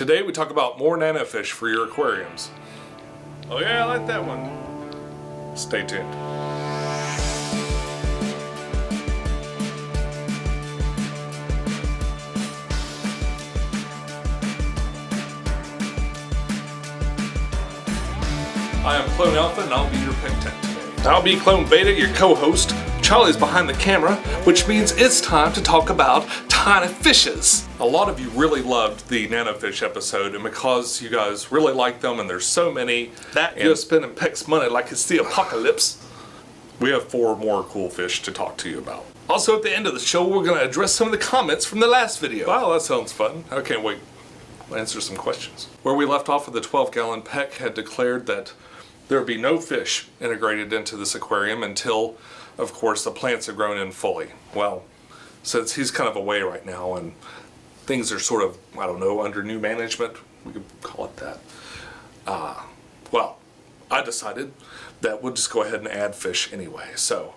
Today we talk about more nanofish for your aquariums. Oh yeah, I like that one. Stay tuned. I am Clone Alpha and I'll be your pecktec today. I'll be Clone Beta, your co-host. Charlie's behind the camera, which means it's time to talk about tiny fishes. A lot of you really loved the nanofish episode, and because you guys really like them and there's so many that you're spending Peck's money like it's the apocalypse, we have 4 more cool fish to talk to you about. Also, at the end of the show, we're going to address some of the comments from the last video. Wow, that sounds fun. I can't wait. We'll answer some questions. Where we left off with the 12-gallon Peck had declared that there would be no fish integrated into this aquarium until, of course, the plants have grown in fully. Well, since he's kind of away right now and things are sort of, I don't know, under new management, we could call it that. Well, I decided that we'll just go ahead and add fish anyway. So,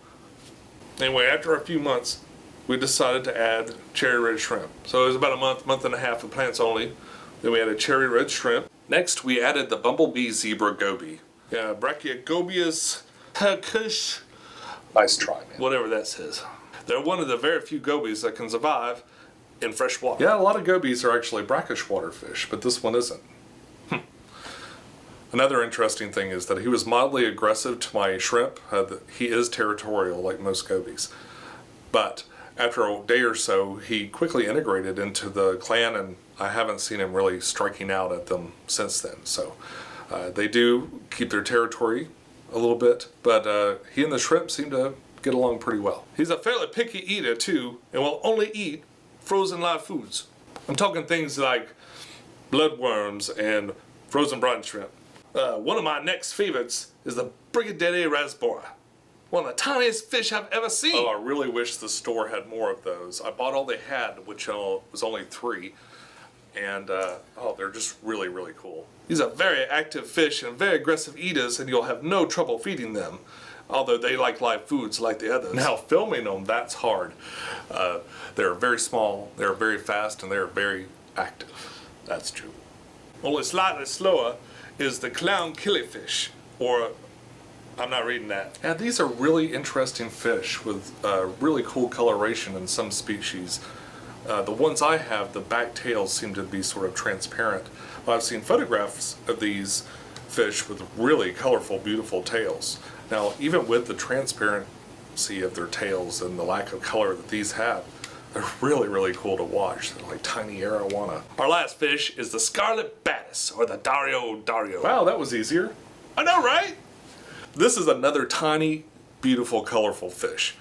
anyway, after a few months, we decided to add cherry red shrimp. So it was about a month and a half of plants only. Then we added cherry red shrimp. Next, we added the bumblebee zebra goby. Brachiogobius hercush. Nice try, man. Whatever that says. They're one of the very few gobies that can survive in fresh water. Yeah, a lot of gobies are actually brackish water fish, but this one isn't. Another interesting thing is that he was mildly aggressive to my shrimp. He is territorial like most gobies. But after a day or so, he quickly integrated into the clan, and I haven't seen him really striking out at them since then. So they do keep their territory a little bit, but he and the shrimp seem to get along pretty well. He's a fairly picky eater too, and will only eat frozen live foods. I'm talking things like bloodworms and frozen brine shrimp. One of my next favorites is the Brigadier rasbora. One of the tiniest fish I've ever seen. Oh, I really wish the store had more of those. I bought all they had, which was only 3. And, oh, they're just really, really cool. These are very active fish and very aggressive eaters, and you'll have no trouble feeding them. Although they like live foods like the others. Now, filming them, that's hard. They're very small, they're very fast, and they're very active. That's true. Only slightly slower is the clown killifish, or I'm not reading that. Yeah, these are really interesting fish with really cool coloration in some species. The ones I have, the back tails seem to be sort of transparent. I've seen photographs of these fish with really colorful, beautiful tails. Now, even with the transparency of their tails and the lack of color that these have, they're really, really cool to watch. They're like tiny arowana. Our last fish is the Scarlet Bass, or the Dario. Wow, that was easier. I know, right? This is another tiny, beautiful, colorful fish.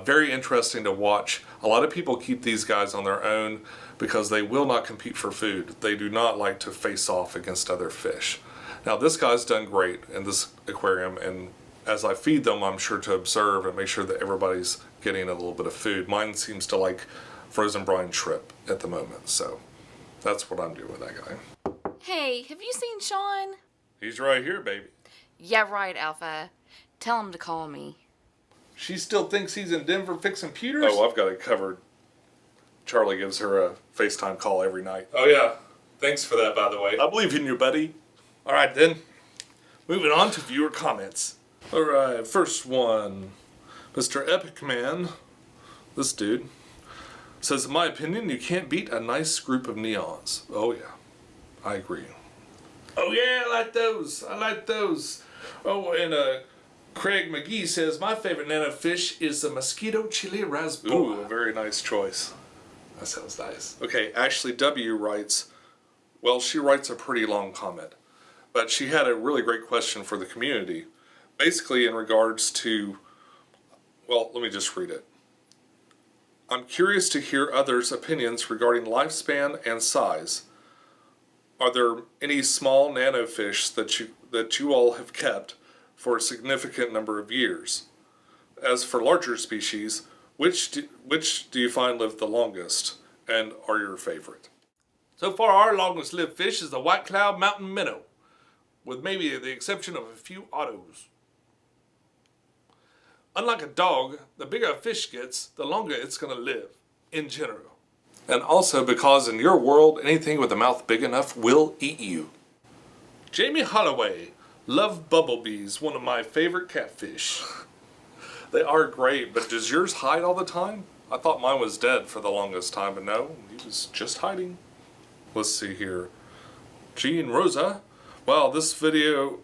Very interesting to watch. A lot of people keep these guys on their own because they will not compete for food. They do not like to face off against other fish. Now, this guy's done great in this aquarium, and as I feed them, I'm sure to observe and make sure that everybody's getting a little bit of food. Mine seems to like frozen brine shrimp at the moment, so that's what I'm doing with that guy. Hey, have you seen Sean? He's right here, baby. Yeah, right, Alpha. Tell him to call me. She still thinks he's in Denver fixing pewters? Oh, I've got it covered. Charlie gives her a FaceTime call every night. Oh yeah, thanks for that, by the way. I believe in you, buddy. Alright then, moving on to viewer comments. Alright, first one. Mr. Epic Man, this dude, says, in my opinion, you can't beat a nice group of neons. Oh yeah, I agree. Oh yeah, I like those. I like those. Oh, and Craig McGee says, my favorite nanofish is the mosquito chili rasbora. Ooh, a very nice choice. That sounds nice. Okay, Ashley W. writes, well, she writes a pretty long comment, but she had a really great question for the community. Basically in regards to, well, let me just read it. I'm curious to hear others' opinions regarding lifespan and size. Are there any small nanofish that you all have kept for a significant number of years? As for larger species, which do you find live the longest and are your favorite? So far, our longest lived fish is the white cloud mountain minnow, with maybe the exception of a few ottos. Unlike a dog, the bigger a fish gets, the longer it's going to live, in general. And also because in your world, anything with a mouth big enough will eat you. Jamie Holloway. Love bumblebees, one of my favorite catfish. They are great, but does yours hide all the time? I thought mine was dead for the longest time, but no, he was just hiding. Let's see here. Jean Rosa. Wow, this video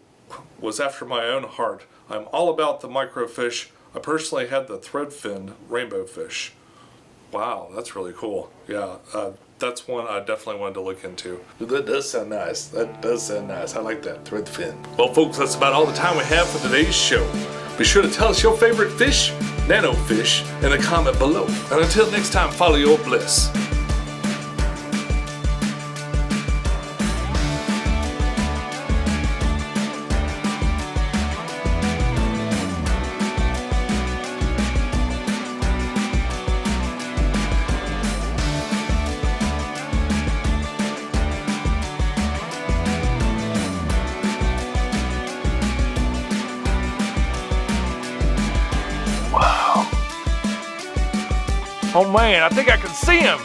was after my own heart. I'm all about the microfish. I personally had the thread-finned rainbow fish. Wow, that's really cool. Yeah, that's one I definitely wanted to look into. That does sound nice. That does sound nice. I like that thread fin. Well, folks, that's about all the time we have for today's show. Be sure to tell us your favorite fish, Nano fish, in the comment below. And until next time, follow your bliss. Oh man, I think I can see him.